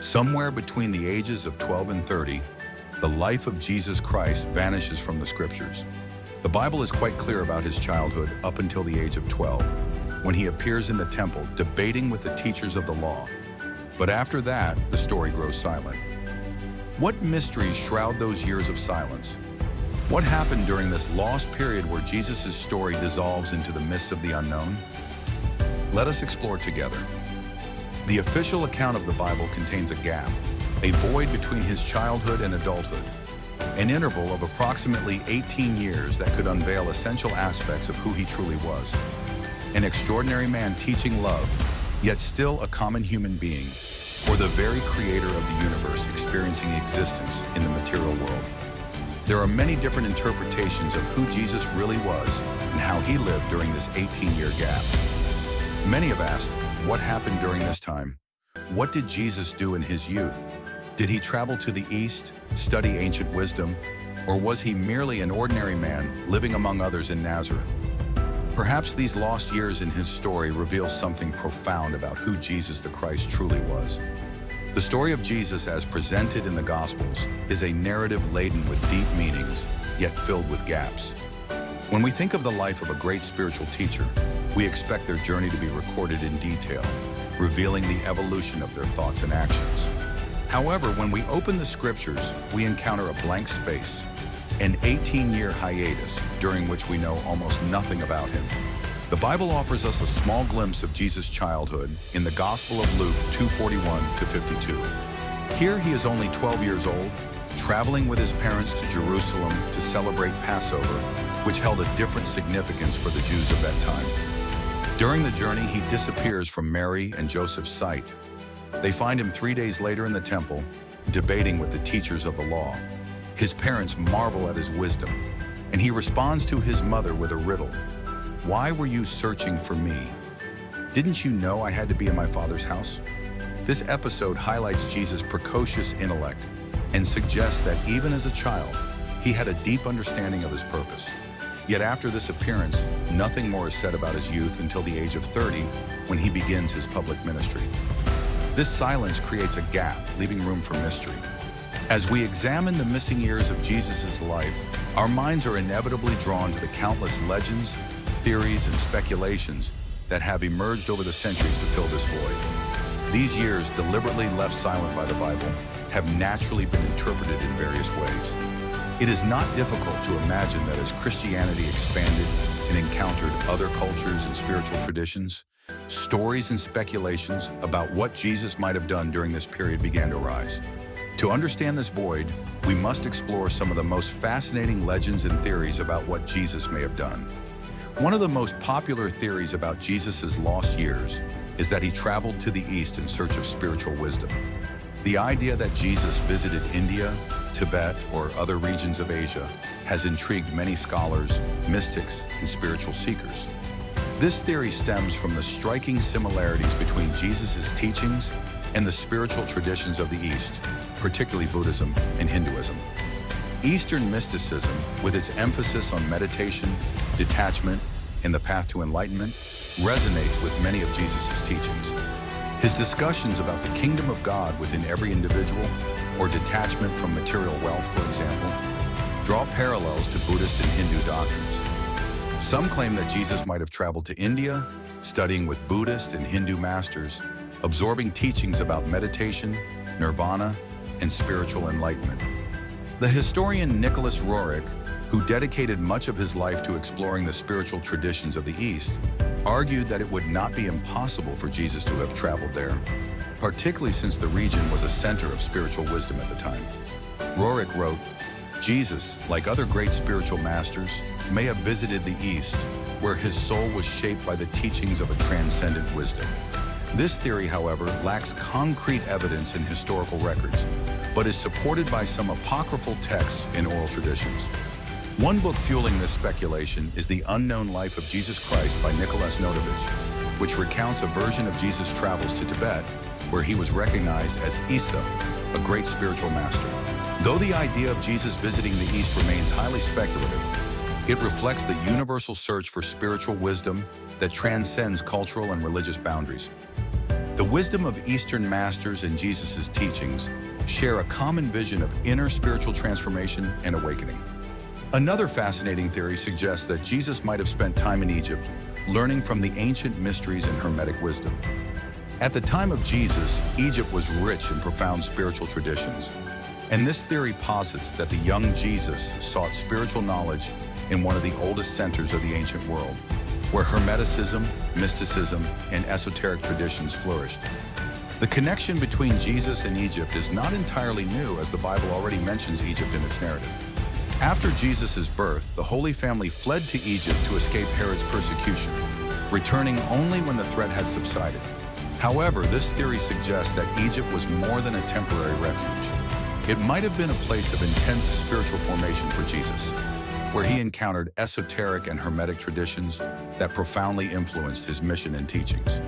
Somewhere between the ages of 12 and 30, the life of Jesus Christ vanishes from the scriptures. The Bible is quite clear about his childhood up until the age of 12, when he appears in the temple debating with the teachers of the law. But after that, the story grows silent. What mysteries shroud those years of silence? What happened during this lost period where Jesus' story dissolves into the mists of the unknown? Let us explore together. The official account of the Bible contains a gap, a void between his childhood and adulthood, an interval of approximately 18 years that could unveil essential aspects of who he truly was. An extraordinary man teaching love, yet still a common human being, or the very creator of the universe experiencing existence in the material world. There are many different interpretations of who Jesus really was and how he lived during this 18-year gap. Many have asked, what happened during this time? What did Jesus do in his youth? Did he travel to the East, study ancient wisdom, or was he merely an ordinary man living among others in Nazareth? Perhaps these lost years in his story reveal something profound about who Jesus the Christ truly was. The story of Jesus as presented in the Gospels is a narrative laden with deep meanings, yet filled with gaps. When we think of the life of a great spiritual teacher, we expect their journey to be recorded in detail, revealing the evolution of their thoughts and actions. However, when we open the scriptures, we encounter a blank space, an 18-year hiatus during which we know almost nothing about him. The Bible offers us a small glimpse of Jesus' childhood in the Gospel of Luke 2:41-52. Here he is only 12 years old, traveling with his parents to Jerusalem to celebrate Passover, which held a different significance for the Jews of that time. During the journey, he disappears from Mary and Joseph's sight. They find him 3 days later in the temple, debating with the teachers of the law. His parents marvel at his wisdom, and he responds to his mother with a riddle. "Why were you searching for me? Didn't you know I had to be in my Father's house?" This episode highlights Jesus' precocious intellect and suggests that even as a child, he had a deep understanding of his purpose. Yet after this appearance, nothing more is said about his youth until the age of 30, when he begins his public ministry. This silence creates a gap, leaving room for mystery. As we examine the missing years of Jesus' life, our minds are inevitably drawn to the countless legends, theories, and speculations that have emerged over the centuries to fill this void. These years, deliberately left silent by the Bible, have naturally been interpreted in various ways. It is not difficult to imagine that as Christianity expanded and encountered other cultures and spiritual traditions, stories and speculations about what Jesus might have done during this period began to rise. To understand this void, we must explore some of the most fascinating legends and theories about what Jesus may have done. One of the most popular theories about Jesus' lost years is that he traveled to the East in search of spiritual wisdom. The idea that Jesus visited India, Tibet, or other regions of Asia has intrigued many scholars, mystics, and spiritual seekers. This theory stems from the striking similarities between Jesus' teachings and the spiritual traditions of the East, particularly Buddhism and Hinduism. Eastern mysticism, with its emphasis on meditation, detachment, and the path to enlightenment, resonates with many of Jesus' teachings. His discussions about the kingdom of God within every individual, or detachment from material wealth, for example, draw parallels to Buddhist and Hindu doctrines. Some claim that Jesus might have traveled to India, studying with Buddhist and Hindu masters, absorbing teachings about meditation, nirvana, and spiritual enlightenment. The historian Nicholas Roerich, who dedicated much of his life to exploring the spiritual traditions of the East, argued that it would not be impossible for Jesus to have traveled there, particularly since the region was a center of spiritual wisdom at the time. Roerich wrote, "Jesus, like other great spiritual masters, may have visited the East, where his soul was shaped by the teachings of a transcendent wisdom." This theory, however, lacks concrete evidence in historical records, but is supported by some apocryphal texts and oral traditions. One book fueling this speculation is The Unknown Life of Jesus Christ by Nicholas Notovich, which recounts a version of Jesus' travels to Tibet, where he was recognized as Isa, a great spiritual master. Though the idea of Jesus visiting the East remains highly speculative, it reflects the universal search for spiritual wisdom that transcends cultural and religious boundaries. The wisdom of Eastern masters and Jesus' teachings share a common vision of inner spiritual transformation and awakening. Another fascinating theory suggests that Jesus might have spent time in Egypt learning from the ancient mysteries and Hermetic wisdom. At the time of Jesus, Egypt was rich in profound spiritual traditions, and this theory posits that the young Jesus sought spiritual knowledge in one of the oldest centers of the ancient world, where Hermeticism, mysticism, and esoteric traditions flourished. The connection between Jesus and Egypt is not entirely new, as the Bible already mentions Egypt in its narrative. After Jesus' birth, the Holy Family fled to Egypt to escape Herod's persecution, returning only when the threat had subsided. However, this theory suggests that Egypt was more than a temporary refuge. It might have been a place of intense spiritual formation for Jesus, where he encountered esoteric and Hermetic traditions that profoundly influenced his mission and teachings.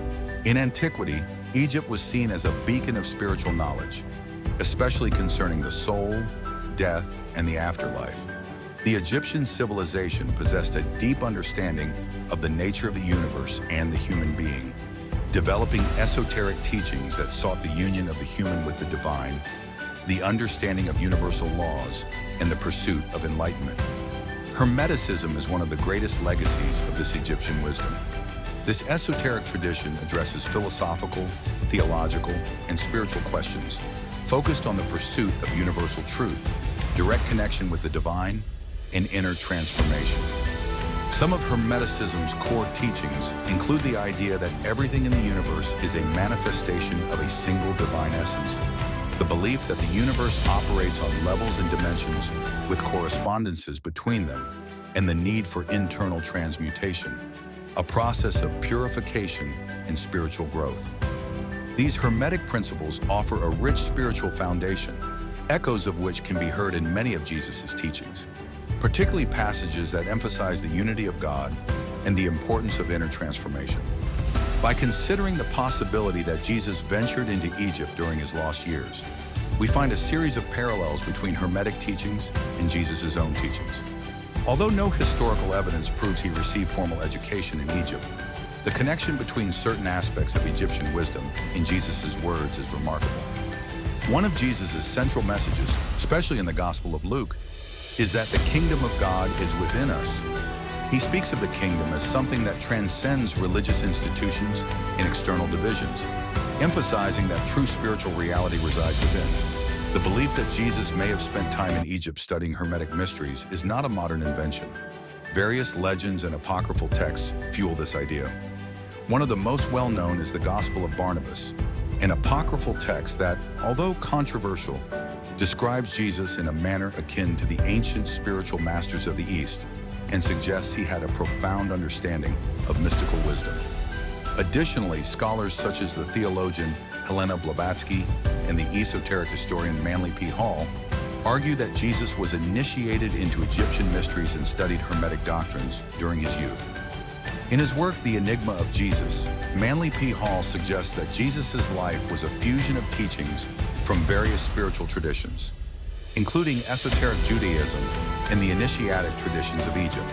In antiquity, Egypt was seen as a beacon of spiritual knowledge, especially concerning the soul, death, and the afterlife. The Egyptian civilization possessed a deep understanding of the nature of the universe and the human being, developing esoteric teachings that sought the union of the human with the divine, the understanding of universal laws, and the pursuit of enlightenment. Hermeticism is one of the greatest legacies of this Egyptian wisdom. This esoteric tradition addresses philosophical, theological, and spiritual questions, focused on the pursuit of universal truth, direct connection with the divine, and inner transformation. Some of Hermeticism's core teachings include the idea that everything in the universe is a manifestation of a single divine essence, the belief that the universe operates on levels and dimensions with correspondences between them, and the need for internal transmutation, a process of purification and spiritual growth. These Hermetic principles offer a rich spiritual foundation, echoes of which can be heard in many of Jesus' teachings, particularly passages that emphasize the unity of God and the importance of inner transformation. By considering the possibility that Jesus ventured into Egypt during his lost years, we find a series of parallels between Hermetic teachings and Jesus' own teachings. Although no historical evidence proves he received formal education in Egypt, the connection between certain aspects of Egyptian wisdom in Jesus' words is remarkable. One of Jesus' central messages, especially in the Gospel of Luke, is that the kingdom of God is within us. He speaks of the kingdom as something that transcends religious institutions and external divisions, emphasizing that true spiritual reality resides within. The belief that Jesus may have spent time in Egypt studying Hermetic mysteries is not a modern invention. Various legends and apocryphal texts fuel this idea. One of the most well-known is the Gospel of Barnabas, an apocryphal text that, although controversial, describes Jesus in a manner akin to the ancient spiritual masters of the East and suggests he had a profound understanding of mystical wisdom. Additionally, scholars such as the theologian Helena Blavatsky and the esoteric historian Manly P. Hall argue that Jesus was initiated into Egyptian mysteries and studied Hermetic doctrines during his youth. In his work, The Enigma of Jesus, Manly P. Hall suggests that Jesus' life was a fusion of teachings from various spiritual traditions, including esoteric Judaism and the initiatic traditions of Egypt.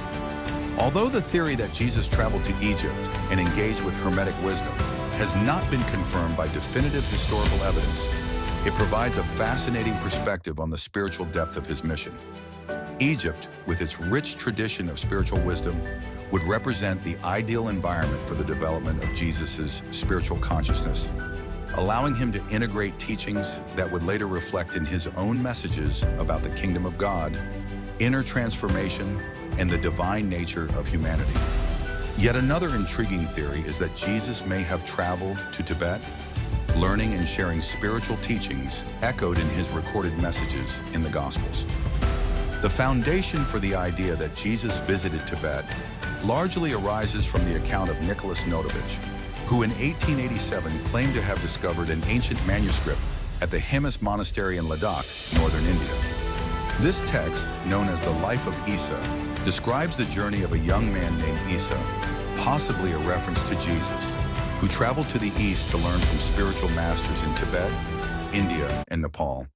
Although the theory that Jesus traveled to Egypt and engaged with Hermetic wisdom has not been confirmed by definitive historical evidence, it provides a fascinating perspective on the spiritual depth of his mission. Egypt, with its rich tradition of spiritual wisdom, would represent the ideal environment for the development of Jesus' spiritual consciousness, allowing him to integrate teachings that would later reflect in his own messages about the kingdom of God, inner transformation, and the divine nature of humanity. Yet another intriguing theory is that Jesus may have traveled to Tibet, learning and sharing spiritual teachings echoed in his recorded messages in the Gospels. The foundation for the idea that Jesus visited Tibet largely arises from the account of Nicholas Notovich, who in 1887 claimed to have discovered an ancient manuscript at the Hemis monastery in Ladakh, northern India. This text, known as the Life of Isa, describes the journey of a young man named Isa, possibly a reference to Jesus, who traveled to the east to learn from spiritual masters in Tibet, India, and Nepal.